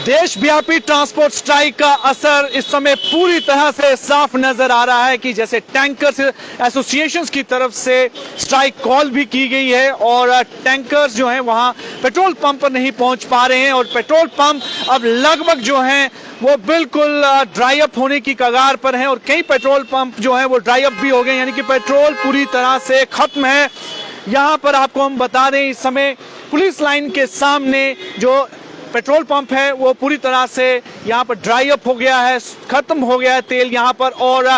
देशव्यापी transport strike का असर इस समय पूरी तरह से साफ नजर आ रहा है कि जैसे टैंकर्स एसोसिएशंस की तरफ से स्ट्राइक कॉल भी की गई है और टैंकर्स जो हैं वहां पेट्रोल पंप पर नहीं पहुंच पा रहे हैं और पेट्रोल पंप अब लगभग जो हैं वो बिल्कुल ड्राई अप होने की कगार पर हैं और कई पेट्रोल पंप जो हैं वो ड्राई अप भी हो गए, यानी कि पेट्रोल पूरी तरह से खत्म है। यहाँ पर आपको हम बता दें इस समय पुलिस लाइन के सामने जो पेट्रोल पंप है वो पूरी तरह से यहाँ पर ड्राई अप हो गया है, खत्म हो गया है तेल यहाँ पर। और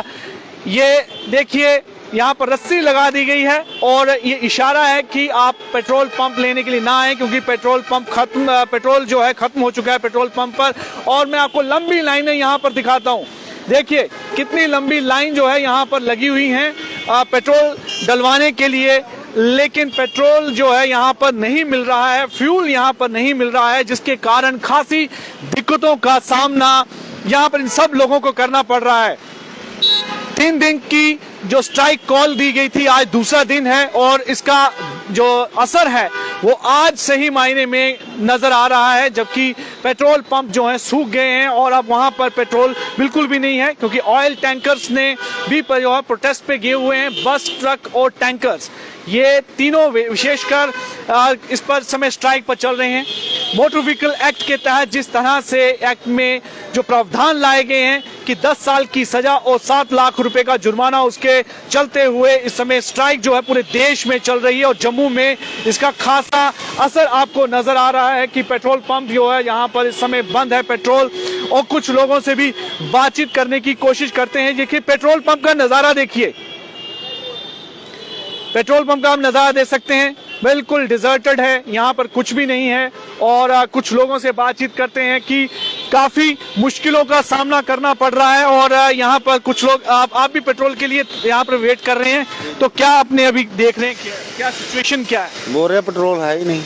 ये देखिए यहाँ पर रस्सी लगा दी गई है और ये इशारा है कि आप पेट्रोल पंप लेने के लिए ना आए क्योंकि पेट्रोल जो है खत्म हो चुका है पेट्रोल पंप पर। और मैं आपको लंबी लाइनें यहाँ पर दिखाता हूँ, देखिए कितनी लंबी लाइन जो है यहाँ पर लगी हुई है पेट्रोल डलवाने के लिए, लेकिन पेट्रोल जो है यहाँ पर नहीं मिल रहा है, फ्यूल यहाँ पर नहीं मिल रहा है, जिसके कारण खासी दिक्कतों का सामना यहाँ पर इन सब लोगों को करना पड़ रहा है। 3 दिन की जो स्ट्राइक कॉल दी गई थी आज दूसरा दिन है और इसका जो असर है वो आज सही मायने में नजर आ रहा है, जबकि पेट्रोल पंप जो है सूख गए हैं और अब वहां पर पेट्रोल बिल्कुल भी नहीं है क्योंकि ऑयल टैंकर्स ने भी जो है प्रोटेस्ट पे गए हुए हैं। बस, ट्रक और टैंकर्स ये तीनों विशेषकर इस पर समय स्ट्राइक पर चल रहे हैं। मोटर व्हीकल एक्ट के तहत जिस तरह से एक्ट में जो प्रावधान लाए गए हैं कि 10 साल की सजा और 7 लाख रुपए का जुर्माना, उसके चलते हुए इस समय स्ट्राइक जो है पूरे देश में चल रही है और जम्मू में इसका खासा असर आपको नजर आ रहा है कि पेट्रोल पंप जो है यहाँ पर इस समय बंद है पेट्रोल। और कुछ लोगों से भी बातचीत करने की कोशिश करते हैं। देखिए पेट्रोल पंप का नजारा देखिए, पेट्रोल पंप का आप नजारा दे सकते हैं, बिल्कुल डिजर्टेड है, यहाँ पर कुछ भी नहीं है। और कुछ लोगों से बातचीत करते हैं कि काफी मुश्किलों का सामना करना पड़ रहा है और यहाँ पर कुछ लोग आप भी पेट्रोल के लिए यहाँ पर वेट कर रहे हैं, तो क्या आपने अभी देख रहे हैं क्या सिचुएशन क्या है? बोल रहे पेट्रोल है ही नहीं,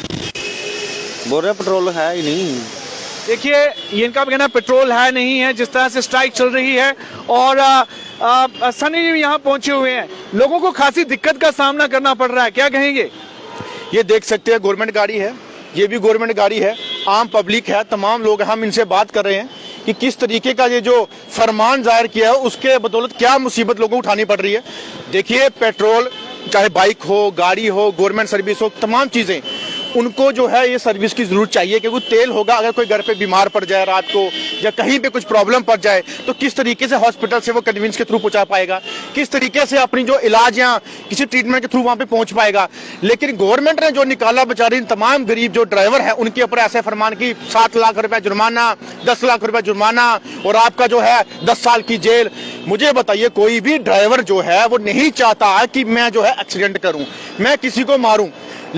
बोल रहे पेट्रोल है ही नहीं। देखिए ये इनका कहना पेट्रोल है नहीं है, जिस तरह से स्ट्राइक चल रही है। और सनी जी यहाँ पहुंचे हुए हैं, लोगों को खासी दिक्कत का सामना करना पड़ रहा है, क्या कहेंगे? ये देख सकते हैं गवर्नमेंट गाड़ी है, ये भी गवर्नमेंट गाड़ी है, आम पब्लिक है, तमाम लोग हम इनसे बात कर रहे हैं कि किस तरीके का ये जो फरमान जाहिर किया है उसके बदौलत क्या मुसीबत लोगों को उठानी पड़ रही है। देखिए पेट्रोल चाहे बाइक हो, गाड़ी हो, गवर्नमेंट सर्विस हो, तमाम चीज़ें उनको जो है ये सर्विस की जरूरत चाहिए क्योंकि तेल होगा, अगर कोई घर पे बीमार पड़ जाए रात को या कहीं पे कुछ प्रॉब्लम पड़ जाए तो किस तरीके से हॉस्पिटल से वो कन्वींस के थ्रू पहुंचा पाएगा, किस तरीके से अपनी जो इलाज या किसी ट्रीटमेंट के थ्रू वहां पे पहुंच पाएगा। लेकिन गवर्नमेंट ने जो निकाला बेचारे तमाम गरीब जो ड्राइवर है उनके ऊपर ऐसे फरमान की 7 लाख रुपए जुर्माना, 10 लाख रुपए जुर्माना और आपका जो है 10 साल की जेल। मुझे बताइए कोई भी ड्राइवर जो है वो नहीं चाहता कि मैं जो है एक्सीडेंट करूं, मैं किसी को मारूं,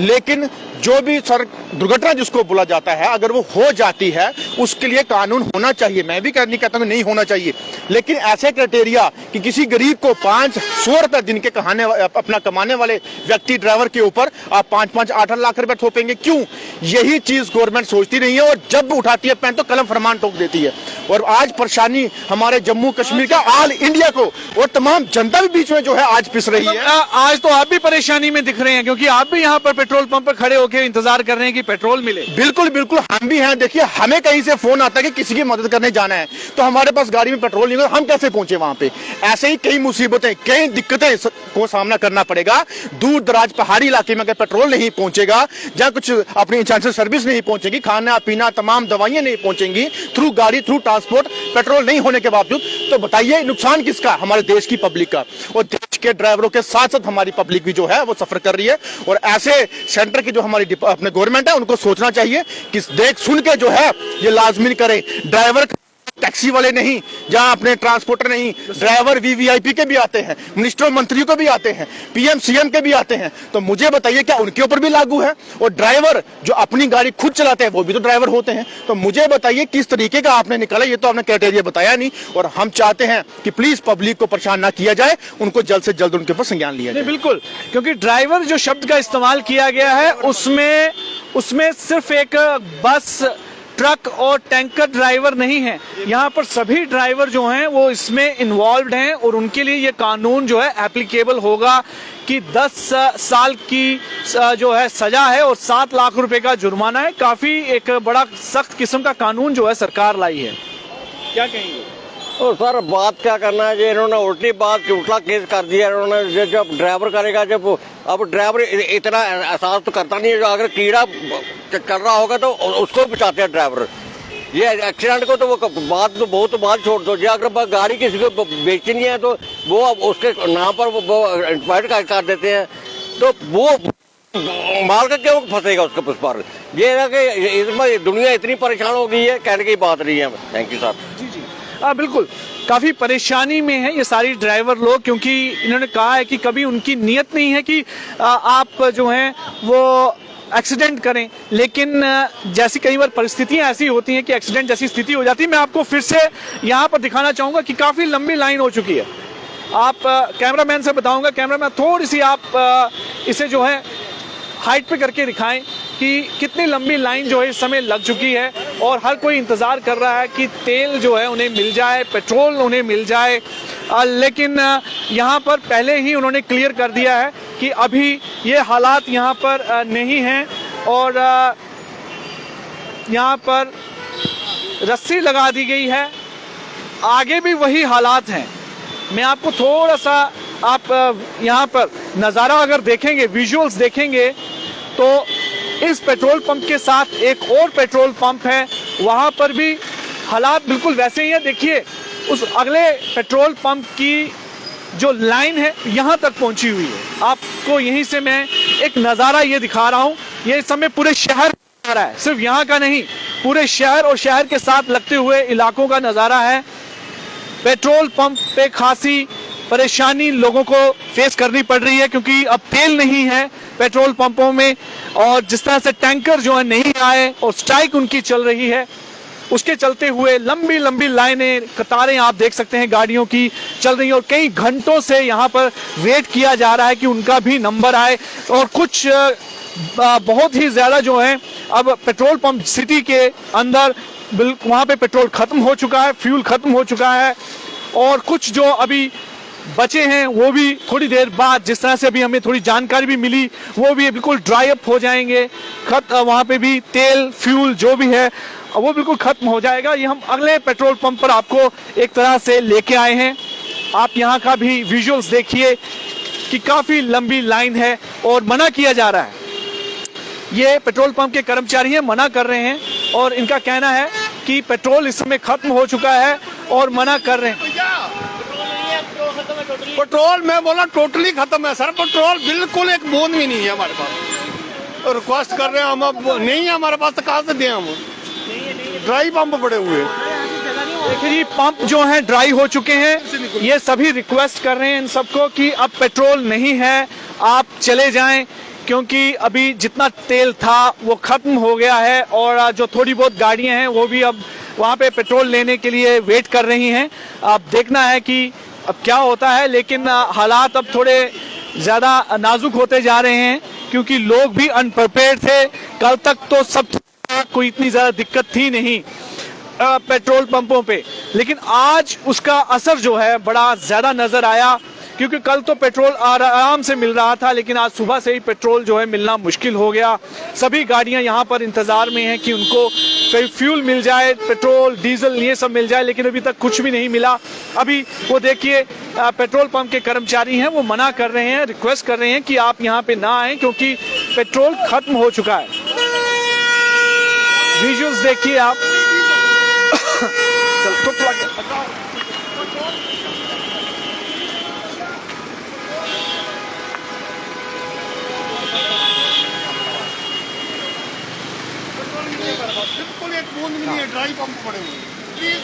लेकिन जो भी सड़क दुर्घटना जिसको बोला जाता है अगर वो हो जाती है उसके लिए कानून होना चाहिए। मैं भी नहीं कहता हूं नहीं होना चाहिए, लेकिन ऐसे क्राइटेरिया कि किसी गरीब को 500 रुपए दिन के अपना कमाने वाले व्यक्ति ड्राइवर के ऊपर आप 5-5, 8 लाख रुपए थोपेंगे, क्यों? यही चीज गवर्नमेंट सोचती नहीं है और जब उठाती है पेन तो कलम फरमान ठोक देती है। और आज परेशानी हमारे जम्मू कश्मीर का ऑल इंडिया को और तमाम जनता भी बीच में जो है आज पिस रही है। आज तो आप भी परेशानी में दिख रहे हैं क्योंकि आप भी यहाँ पर पेट्रोल पंप पर खड़े होकर इंतजार कर रहे हैं कि पेट्रोल मिले। बिल्कुल बिल्कुल हम भी हैं। देखिए हमें कहीं से फोन आता है कि किसी की मदद करने जाना है तो हमारे पास गाड़ी में पेट्रोल नहीं होगा, हम कैसे पहुंचे वहां पे? ऐसे ही कई मुसीबतें, कई दिक्कतें को सामना करना पड़ेगा। दूर दराज पहाड़ी इलाके में अगर पेट्रोल नहीं पहुंचेगा, जहाँ कुछ अपनी इंसान सर्विस नहीं पहुंचेगी, खाना पीना तमाम दवाइयां नहीं पहुंचेंगी, थ्रू गाड़ी थ्रू ट्रांसपोर्ट पेट्रोल नहीं होने के बावजूद, तो बताइए नुकसान किसका? हमारे देश की पब्लिक का। और देश के ड्राइवरों के साथ साथ हमारी पब्लिक भी जो है वो सफर कर रही है। और ऐसे सेंटर की जो हमारी अपने गवर्नमेंट है उनको सोचना चाहिए कि देख सुन के जो है ये लाजमी करे। ड्राइवर टैक्सी वाले नहीं, जहां अपने ट्रांसपोर्टर नहीं, ड्राइवर वीवीआईपी के भी आते हैं, मिनिस्टर मंत्रियों के भी आते हैं, पीएम सीएम के भी आते हैं। तो मुझे बताइए क्या उनके ऊपर भी लागू है? और ड्राइवर जो अपनी गाड़ी खुद चलाते हैं वो भी तो ड्राइवर होते हैं। तो मुझे बताइए किस तरीके का आपने निकाला, ये तो आपने क्राइटेरिया बताया नहीं। और हम चाहते हैं कि प्लीज पब्लिक को परेशान ना किया जाए, उनको जल्द से जल्द उनके ऊपर संज्ञान लिया जाए। बिल्कुल, क्योंकि ड्राइवर जो शब्द का इस्तेमाल किया गया है उसमें सिर्फ एक बस, ट्रक और टैंकर ड्राइवर नहीं है, यहाँ पर सभी ड्राइवर जो हैं वो इसमें इन्वॉल्व हैं और उनके लिए ये कानून जो है एप्लीकेबल होगा। कि 10 साल की जो है सजा है और 7 लाख रुपए का जुर्माना है। काफी एक बड़ा सख्त किस्म का कानून जो है सरकार लाई है। क्या कहेंगे? और सर बात क्या करना है, इन्होंने उल्टी बात उल्टा केस कर दिया इन्होंने। जब ड्राइवर करेगा, जब अब ड्राइवर इतना एहसास तो करता नहीं है, जो अगर कीड़ा कर रहा होगा तो उसको बचाते हैं ड्राइवर। ये एक्सीडेंट को तो वो बात तो बहुत बात छोड़ दो, जो अगर गाड़ी किसी को बेचनी है तो वो उसके नाम पर वो एक्सपायर्ड कर देते हैं, तो वो माल का क्यों फंसेगा उसके उस पर। ये है कि इसमें दुनिया इतनी परेशान हो गई है, कहने की बात नहीं है। Thank you sir. जी जी बिल्कुल, काफी परेशानी में है ये सारी ड्राइवर लोग, क्योंकि इन्होंने कहा है कि कभी उनकी नियत नहीं है कि आप जो हैं वो एक्सीडेंट करें, लेकिन जैसी कई बार परिस्थितियां ऐसी होती हैं कि एक्सीडेंट जैसी स्थिति हो जाती है। मैं आपको फिर से यहाँ पर दिखाना चाहूंगा कि काफी लंबी लाइन हो चुकी है। आप कैमरामैन से बताऊंगा, कैमरामैन थोड़ी सी आप इसे जो है हाइट पे करके दिखाएं कि कितनी लंबी लाइन जो है इस समय लग चुकी है, और हर कोई इंतजार कर रहा है कि तेल जो है उन्हें मिल जाए, पेट्रोल उन्हें मिल जाए। लेकिन यहाँ पर पहले ही उन्होंने क्लियर कर दिया है कि अभी ये हालात यहाँ पर नहीं हैं, और यहाँ पर रस्सी लगा दी गई है। आगे भी वही हालात हैं। मैं आपको थोड़ा सा आप यहाँ पर नज़ारा अगर देखेंगे, विजुअल्स देखेंगे, तो इस पेट्रोल पंप के साथ एक और पेट्रोल पंप है, वहाँ पर भी हालात बिल्कुल वैसे ही है। देखिए उस अगले पेट्रोल पंप की जो लाइन है यहाँ तक पहुँची हुई है। आपको यहीं से मैं एक नज़ारा ये दिखा रहा हूँ। ये इस समय पूरे शहर आ रहा है, सिर्फ यहाँ का नहीं, पूरे शहर और शहर के साथ लगते हुए इलाकों का नज़ारा है। पेट्रोल पंप पे खासी परेशानी लोगों को फेस करनी पड़ रही है, क्योंकि अब तेल नहीं है पेट्रोल पंपों में, और जिस तरह से टैंकर जो है नहीं आए और स्ट्राइक उनकी चल रही है, उसके चलते हुए लंबी लंबी लाइनें, कतारें आप देख सकते हैं गाड़ियों की चल रही हैं, और कई घंटों से यहाँ पर वेट किया जा रहा है कि उनका भी नंबर आए। और कुछ बहुत ही ज़्यादा जो है अब पेट्रोल पंप सिटी के अंदर वहाँ पे पेट्रोल ख़त्म हो चुका है, फ्यूल ख़त्म हो चुका है, और कुछ जो अभी बचे हैं वो भी थोड़ी देर बाद, जिस तरह से अभी हमें थोड़ी जानकारी भी मिली, वो भी बिल्कुल ड्राई अप हो जाएंगे। वहाँ पे भी तेल फ्यूल जो भी है वो बिल्कुल खत्म हो जाएगा। ये हम अगले पेट्रोल पंप पर आपको एक तरह से लेके आए हैं। आप यहाँ का भी विजुअल्स देखिए कि काफ़ी लंबी लाइन है, और मना किया जा रहा है। ये पेट्रोल पंप के कर्मचारी हैं, मना कर रहे हैं, और इनका कहना है कि पेट्रोल इस समय खत्म हो चुका है और मना कर रहे हैं। पेट्रोल मैं बोला टोटली खत्म है सर, पेट्रोल बिल्कुल एक बूंद भी नहीं है हमारे पास। रिक्वेस्ट कर रहे हैं हम, अब नहीं है हमारे पास तो कहाँ से दें हम, ड्राई पंप पड़े हुए हैं। देखिए जी, पंप जो है ड्राई हो चुके हैं। ये सभी रिक्वेस्ट कर रहे हैं इन सबको कि अब पेट्रोल नहीं है, आप चले जाएं, क्योंकि अभी जितना तेल था वो खत्म हो गया है, और जो थोड़ी बहुत गाड़ियां हैं वो भी अब वहाँ पे पेट्रोल लेने के लिए वेट कर रही हैं। अब देखना है कि अब क्या होता है, लेकिन हालात अब थोड़े ज़्यादा नाजुक होते जा रहे हैं, क्योंकि लोग भी अनप्रिपेयर्ड थे। कल तक तो सब कोई इतनी ज़्यादा दिक्कत थी नहीं पेट्रोल पंपों पे, लेकिन आज उसका असर जो है बड़ा ज़्यादा नज़र आया, क्योंकि कल तो पेट्रोल आराम से मिल रहा था, लेकिन आज सुबह से ही पेट्रोल जो है मिलना मुश्किल हो गया। सभी गाड़ियां यहाँ पर इंतज़ार में हैं कि उनको फ्यूल मिल जाए, पेट्रोल डीजल ये सब मिल जाए, लेकिन अभी तक कुछ भी नहीं मिला। अभी वो देखिए पेट्रोल पंप के कर्मचारी हैं, वो मना कर रहे हैं, रिक्वेस्ट कर रहे हैं कि आप यहाँ पे ना आएँ, क्योंकि पेट्रोल खत्म हो चुका है। विजुअल्स देखिए आप। बिल्कुल एक बूंद भी नहीं है, ड्राई पंप पड़े हुए हैं। प्लीज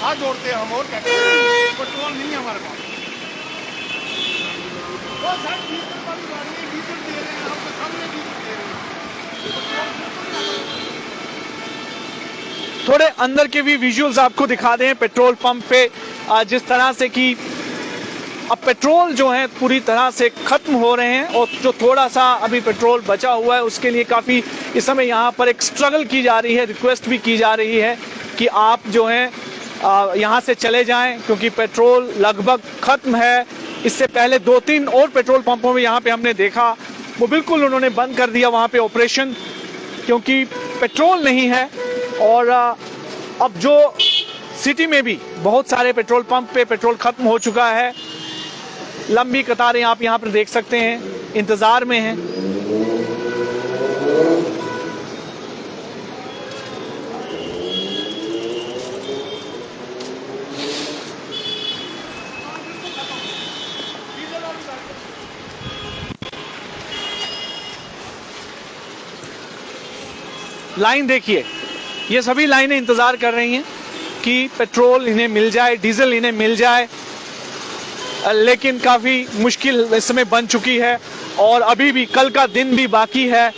हाथ जोड़ते हैं हम, और क्या करें, पेट्रोल नहीं है हमारे पास। वो सर डीजल वाली गाड़ी है, डीजल दे रहे हैं, आपके सामने डीजल दे रहे हैं। थोड़े अंदर के भी विजुअल्स आपको दिखा दें पेट्रोल पंप पे, जिस तरह से कि अब पेट्रोल जो है पूरी तरह से खत्म हो रहे हैं, और जो थोड़ा सा अभी पेट्रोल बचा हुआ है उसके लिए काफ़ी इस समय यहाँ पर एक स्ट्रगल की जा रही है, रिक्वेस्ट भी की जा रही है कि आप जो हैं यहाँ से चले जाएं, क्योंकि पेट्रोल लगभग ख़त्म है। इससे पहले 2-3 और पेट्रोल पंपों में यहाँ पे हमने देखा, वो बिल्कुल उन्होंने बंद कर दिया वहाँ पे ऑपरेशन, क्योंकि पेट्रोल नहीं है। और अब जो सिटी में भी बहुत सारे पेट्रोल पंप पे पेट्रोल खत्म हो चुका है। लंबी कतारें आप यहाँ पर देख सकते हैं, इंतजार में हैं। लाइन देखिए, ये सभी लाइनें इंतजार कर रही हैं कि पेट्रोल इन्हें मिल जाए, डीजल इन्हें मिल जाए, लेकिन काफी मुश्किल इस समय बन चुकी है और अभी भी कल का दिन भी बाकी है।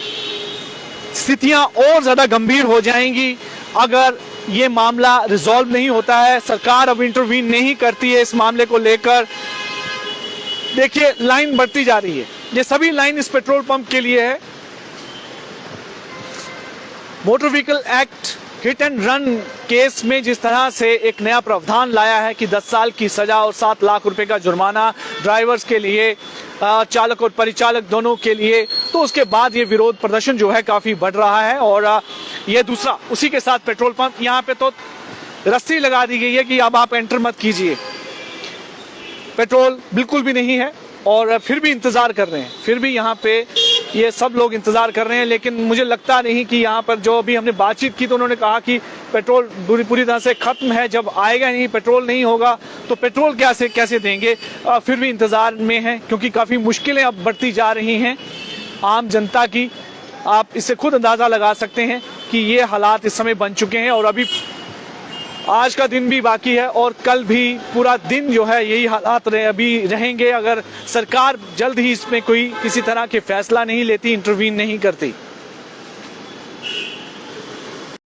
स्थितियां और ज्यादा गंभीर हो जाएंगी अगर ये मामला रिजॉल्व नहीं होता है, सरकार अब इंटरवीन नहीं करती है इस मामले को लेकर। देखिए लाइन बढ़ती जा रही है, ये सभी लाइन इस पेट्रोल पंप के लिए है। Motor vehicle act hit and run case में जिस तरह से एक नया प्रावधान लाया है कि 10 साल की सजा और 7 लाख रुपए का जुर्माना ड्राइवर्स के लिए, चालक और परिचालक दोनों के लिए, तो उसके बाद ये विरोध प्रदर्शन जो है काफी बढ़ रहा है। और ये दूसरा, उसी के साथ पेट्रोल पंप, यहाँ पे तो रस्सी लगा दी गई है कि अब आप एंटर मत कीजिए। पेट्रोल बिल्कुल भी नहीं है और फिर भी इंतजार कर रहे हैं, फिर भी यहाँ पे ये सब लोग इंतजार कर रहे हैं। लेकिन मुझे लगता नहीं कि यहाँ पर, जो अभी हमने बातचीत की तो उन्होंने कहा कि पेट्रोल पूरी तरह से खत्म है, जब आएगा नहीं, पेट्रोल नहीं होगा तो पेट्रोल कैसे देंगे। फिर भी इंतजार में है क्योंकि काफ़ी मुश्किलें अब बढ़ती जा रही हैं आम जनता की। आप इससे खुद अंदाज़ा लगा सकते हैं कि ये हालात इस समय बन चुके हैं और अभी आज का दिन भी बाकी है और कल भी पूरा दिन जो है यही हालात अभी रहेंगे अगर सरकार जल्द ही इसमें कोई किसी तरह के फैसला नहीं लेती, इंटरवीन नहीं करती।